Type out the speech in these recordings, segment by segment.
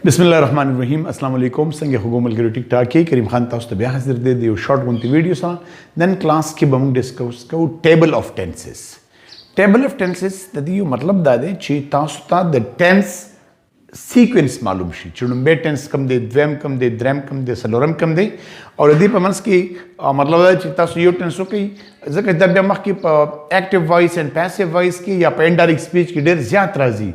बिस्मिल्लाहिर्रहमानिर्रहीम अस्सलाम वालेकुम संगे हुगुम अलगरी टिक टाक के करीम खान तास्त बया हाजिर दे दियो शॉर्ट गुंती वीडियो सा देन क्लास के बम डिस्कस को टेबल ऑफ टेंसेस तदियो मतलब दादे ची तास्ता द टेंस सीक्वेंस मालूम शी चुनुंबे टेंस कम दे द्वेम कम दे द्रेम कम दे सलोरम कम दे और यदि पमंस की मतलब दादे ची तासु यो टेंसो की जक दब मख की active voice and passive voice की या इनडायरेक्ट स्पीच की ढेर ज्यादा राजी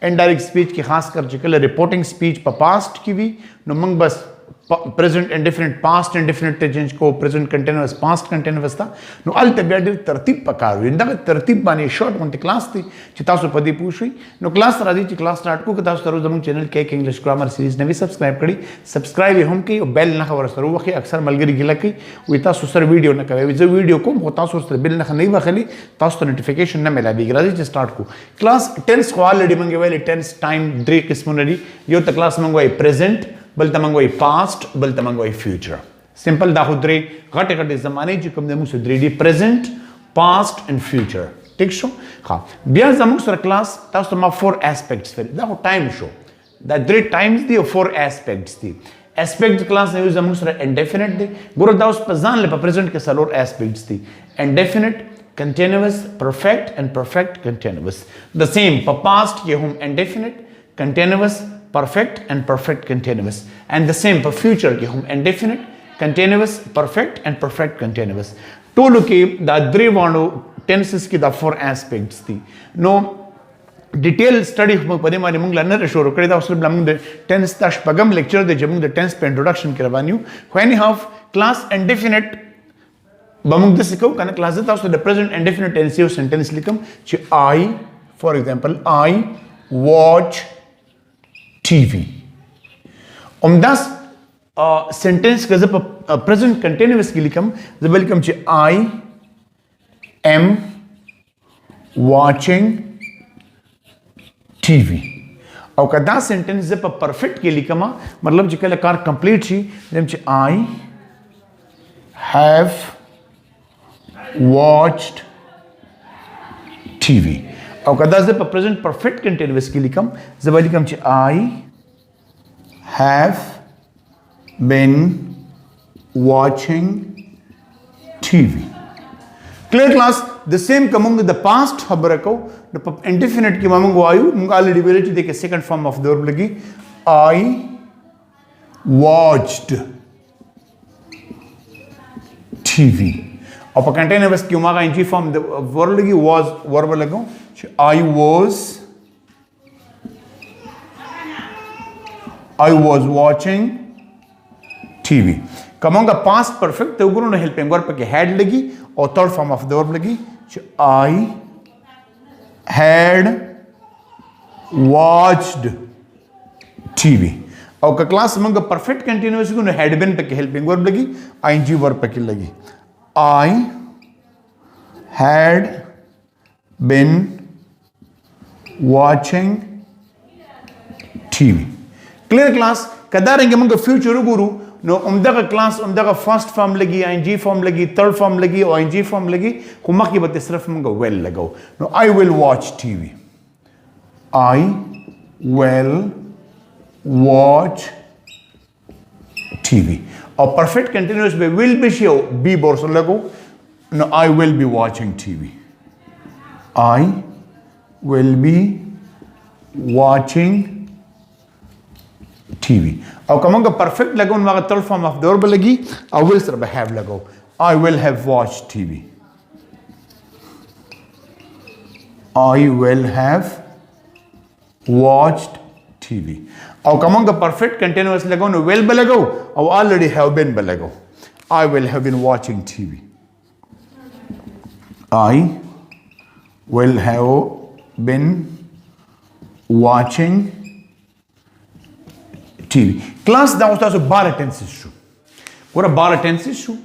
इनडायरेक्ट स्पीच की खासकर जिकल रिपोर्टिंग स्पीच पर पास्ट की भी नो मंग बस present indefinite past indefinite change को प्रेजेंट कंटिन्यूअस पास्ट कंटिन्यूअस था नो अल तबियत तरतीब पकार इंदा तरतीब बानी शॉर्ट वन क्लास थी चितासु पदी पूछी नो क्लास राजी ची क्लास स्टार्ट को कतासु तरु जमन चैनल के इंग्लिश ग्रामर सीरीज नवी सब्सक्राइब करी सब्सक्राइब हम की बेल ना खबर सरू वखे अक्सर मलगरी गिला की विता सुसर वीडियो न करे जो वीडियो को होतासु सर बेल न नहीं वखली तासु नोटिफिकेशन न मिला भी राजी ची स्टार्ट को क्लास टेंस को ऑलरेडी मंगे वाले टेंस टाइम ड्रे किस्मनरी यो त क्लास मंगवाई प्रेजेंट बल तमंगोई पास्ट बल तमंगोई फ्यूचर सिंपल दा खुदरे घटे घटे जमाने जी कम दमु से D present past and future ठीक शो हां बिया जमु सर क्लास तास मा फोर एस्पेक्ट्स फिर दा टाइम शो दा ड्रे टाइम्स दी फोर एस्पेक्ट्स दी एस्पेक्ट क्लास ने जमु सर इंडेफिनिट दे गुरु दास पजान ले प्रेजेंट के सलोर एस्पेक्ट्स दी indefinite continuous perfect and perfect continuous the same for past ye hum indefinite continuous perfect and perfect continuous and the same for future ki hum indefinite continuous perfect and perfect continuous to look the drevano tenses ki the four aspects thi no detailed study pade mari mung lanner shuru kare da usle blamung de tense tash pagam lecture de jamung de tense pe introduction karwaniu when you have class indefinite bamung de sikau kana class de tasu the present indefinite tense sentence likam ch I for example I watch TV. Das sentence का जब present continuous की लिखम जब लिखम चे I am watching TV. और कदा sentence जब perfect की लिखमा मतलब जिकल कार complete ची जब चे I have watched TV. और कदा जब प्रेजेंट परफेक्ट कंटिन्यूअस की लिखम जब लिखम चे I have been watching TV clear class the same coming the past खबर को द इंडेफिनिट की ममंग वायु मुंग ऑलरेडी वेलिटी देके second form of the verb लगी आई वॉच्ड टीवी और कंटिन्यूअस की उमा का इंजी फॉर्म द वर्ब लगी वाज वर्ब लगो I was watching TV. कमंगा past perfect तो उगुरु ने हेल्पिंग वर्ब के had लगी और third form of the verb लगी I had watched TV. और का क्लास मंगा perfect continuous को ने had been पे के हेल्पिंग वर्ब लगी ing वर्ब पे के लगी I had been watching TV. Clear class? कदारेंगे मंगे future गुरु नो उम्दा का क्लास उम्दा का first form लगी ing form लगी third form लगी और ing form लगी कुमा की बातें सिर्फ मंगे well लगाओ no I will watch TV. I will watch TV. और perfect continuous में will be show be बोर्स लगो नो I will be watching TV. I will be watching TV. और कमंगा perfect लगो उनका third form of the verb लगी I will सर have लगो I will have watched TV. I will have watched TV. और कमंगा perfect continuous लगो न will भी लगो और already have been भी लगो I will have been watching TV. I will have been watching TV. Class da usta so 12 tenses shu. Gora 12 tenses shu.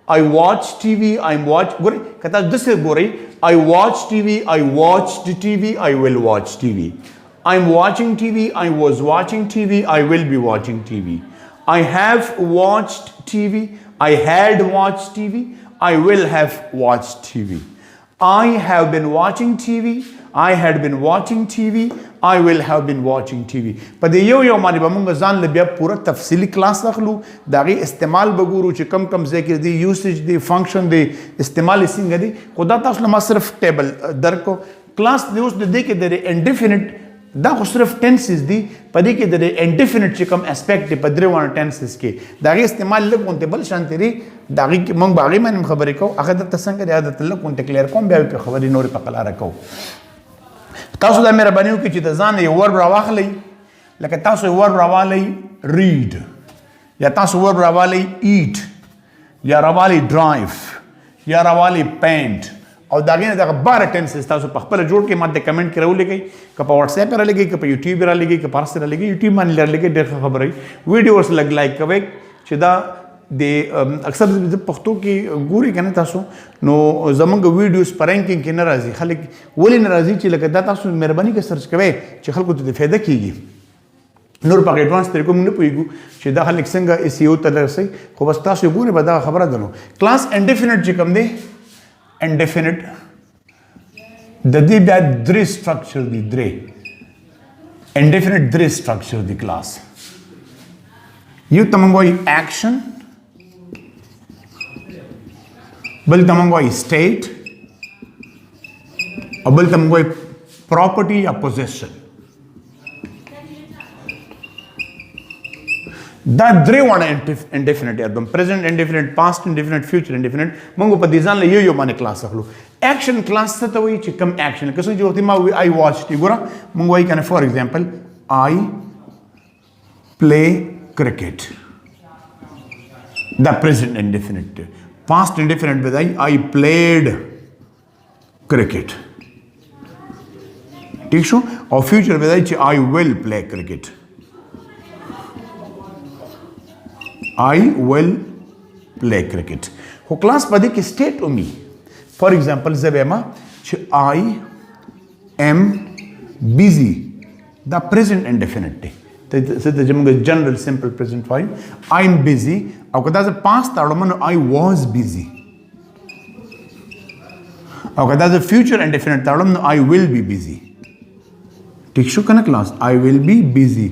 I watch TV, I'm watch. Gora kata this is gora. I watch TV, I watched TV, I will watch TV. I'm watching TV, I was watching TV, I will be watching TV. I have watched TV, I had watched TV, I will have watched TV. I have been watching TV. I had been watching TV, I will have been watching TV. په دې یو باندې به موږ ځان له بیا پوره تفصیلی کلاس اخلو د هغې استعمال به ګورو چې کم کم ځای کې دی یوسیج دی فنکشن دی استعمال یې څنګه دی خو دا تاسو له ما صرف ټیبل درکو کلاس دی اوس د دې کې د انډیفینټ دا خو صرف ټینسز دي په دې کې د انډیفینټ چې کوم اسپیکټ دی په درې وانه ټینسز کې د هغې استعمال لږ غونتې بل شانتې دی د هغې کې موږ به هغې باندې هم خبرې کوو هغه درته څنګه دی هغه درته لږ غونتې کلیر کوم بیا به خبرې نورې په قلاره کوو تاسو دا مهرباني وکړئ چې د ځان یو ورب راواخلئ لکه تاسو یو ورب راوالی ریډ یا تاسو ورب راوالی ایټ یا راوالی ډرایف یا راوالی پینټ او دا غینه دغه 12 ټینسز تاسو په خپل جوړ کې ماته کمنټ کې راولېږئ که په واتس اپ را لګئ که په یوټیوب را لګئ که په هر څه را لګئ یوټیوب باندې را لګئ ډېر خبره وي ویډیو ورسره لږ لایک کوئ چې دا د اکثر د پښتو کې ګوري که نه تاسو نو زمونږ ویډیوز په رینکینګ کې نه راځي خلک ولې نه راځي چې لکه دا تاسو مهرباني کې سرچ کوئ چې خلکو ته د فایده کېږي نور په ایډوانس طریقو موږ نه پوهېږو چې دا خلک څنګه اس ای او ته رسوي خو بس تاسو ګورئ به دغه خبره ده نو کلاس انډیفینټ چې کوم دی انډیفینټ د دې بیا درې سټرکچر دي درې انډیفینټ درې سټرکچر دي کلاس یو ته موږ وایي ایکشن بل ته موږ وایي سټیټ او بل ته موږ وایي پراپرټي یا پوزیشن دا درې وانه انډیفینټ یادوم پریزنټ انډیفینټ پاست انډیفینټ فیوچر انډیفینټ موږ په دې ځان له یو باندې کلاس اخلو ایکشن کلاس څه ته وایي چې کوم ایکشن که څنګه چې وختي ما وایي آی واچ ټي ګوره موږ وایي کنه فار ایگزامپل آی پلی کرکټ دا پریزنټ انډیفینټ پاست انډیفینټ به دی آی پلیډ کرکټ ٹھیک شو او فیوچر به دی چې آی ویل پلی کرکټ I will play cricket. خو کلاس په دې کې سټیټ اومي فار ایگزامپل زه وایم چې I am busy دا پریزنټ انډیفینټ دی څه ته چې موږ جنرل سمپل پریزنټ وایو I am busy او که دا زه پاست راوړم نو I was busy او که دا زه فیوچر انډیفینټ راوړم نو I will be busy ټیک شو که نه کلاس I will be busy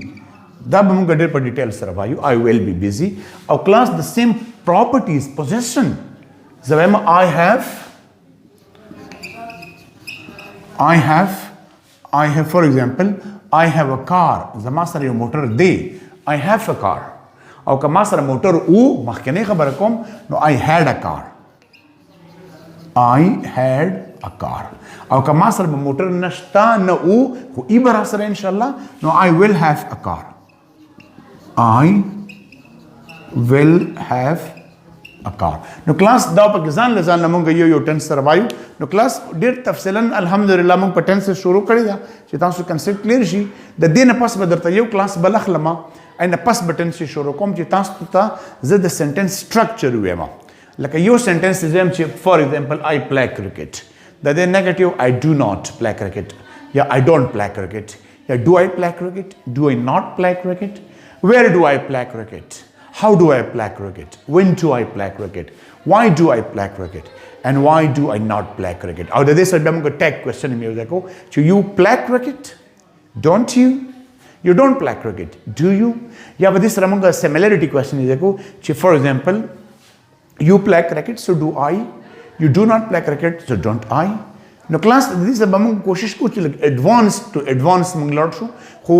دا به موږ ډېر په ډیټیل سره وایو I will be busy او کلاس د سیم پراپرټیز پوزیشن زه وایم I have for example I have a car زما سره یو موټر دی I have a car او که ما سره موټر و مخکنۍ خبره کوم نو I had a car او که ما سره به موټر نشته نه و خو ای به را سره انشاءالله نو I will have a car نو کلاس دا په ځان له ځان مونږ یو ټنس سره وایو نو کلاس ډېر تفصیلا الحمدلله مونږ په ټنس شروع کړی دا چې تاسو کنسپټ کلیر شي د دې نه پس به درته یو کلاس بل اخلم اینه پس به ټنس شروع کوم چې تاسو ته زه د سنټنس سټرکچر وایم لکه یو سنټنس زم چې فار ایگزامپل I play cricket د دې نیگیټیو I do not play cricket یا I don't play cricket یا do I play cricket do I not play cricket where do I play cricket how do I play cricket when do I play cricket why do I play cricket and why do I not play cricket او د دې سره موږ ټیک کوېسچن مې وځکو چې you play cricket don't you don't play cricket do you یا په دې سره موږ similarity کوېسچن وځکو چې for example you play cricket so do I you do not play cricket so don't I نو کلاس د دې سره موږ کوشش کوو چې ایڈوانس ټو ایڈوانس موږ لاړ شو خو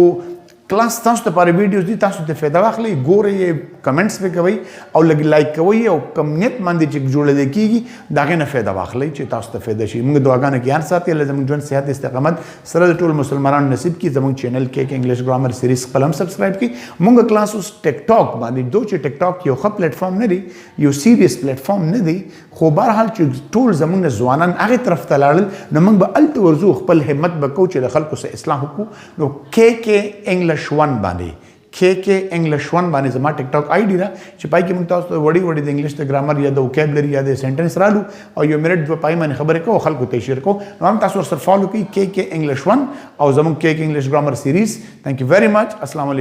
کلاس تاسو ته لپاره ویډیوز دي تاسو ته فایده واخلئ ګورئ یې کمنټس پې کوئ او لږ لایک کوئ او کم نیت باندې چې جوړېدی کېږي د هغې نه فایده واخلئ چې تاسو ته فایده شي موږ دعاګانو کې یاد ساتئ الله زموږ ژوند صحت استقامت سره د ټولو مسلمانانو نصیب کړي زموږ چینل کې انګلیش ګرامر سیریز خپل هم سبسکرایب کړي موږ کلاس اوس ټیک ټاک باندې دو چې ټیک ټاک یو ښه پلیټفارم نه دی یو سیریس پلیټفارم نه دی خو بهرحال چې ټول زموږ ځوانان هغې طرف ته لاړل نو موږ به هلته ورځو خپل همت به کوو چې د خلکو سره اصلاح وکړو نو کې انګلیش 1 باندې کې انګلیش 1 باندې زما ټیک ټاک آی ډي ده چې پای کې موږ تاسو ته وړي د انګلیش د ګرامر یا د وکیبلري یا د سنټنس رالو او یو منټ په پای باندې خبرې کوو خلکو ته شیر کوو نو هم تاسو ورسره فالو کړئ کې انګلیش 1 او زموږ کې انګلیش ګرامر سیریز ثانک یو ویری مچ السلام علیکم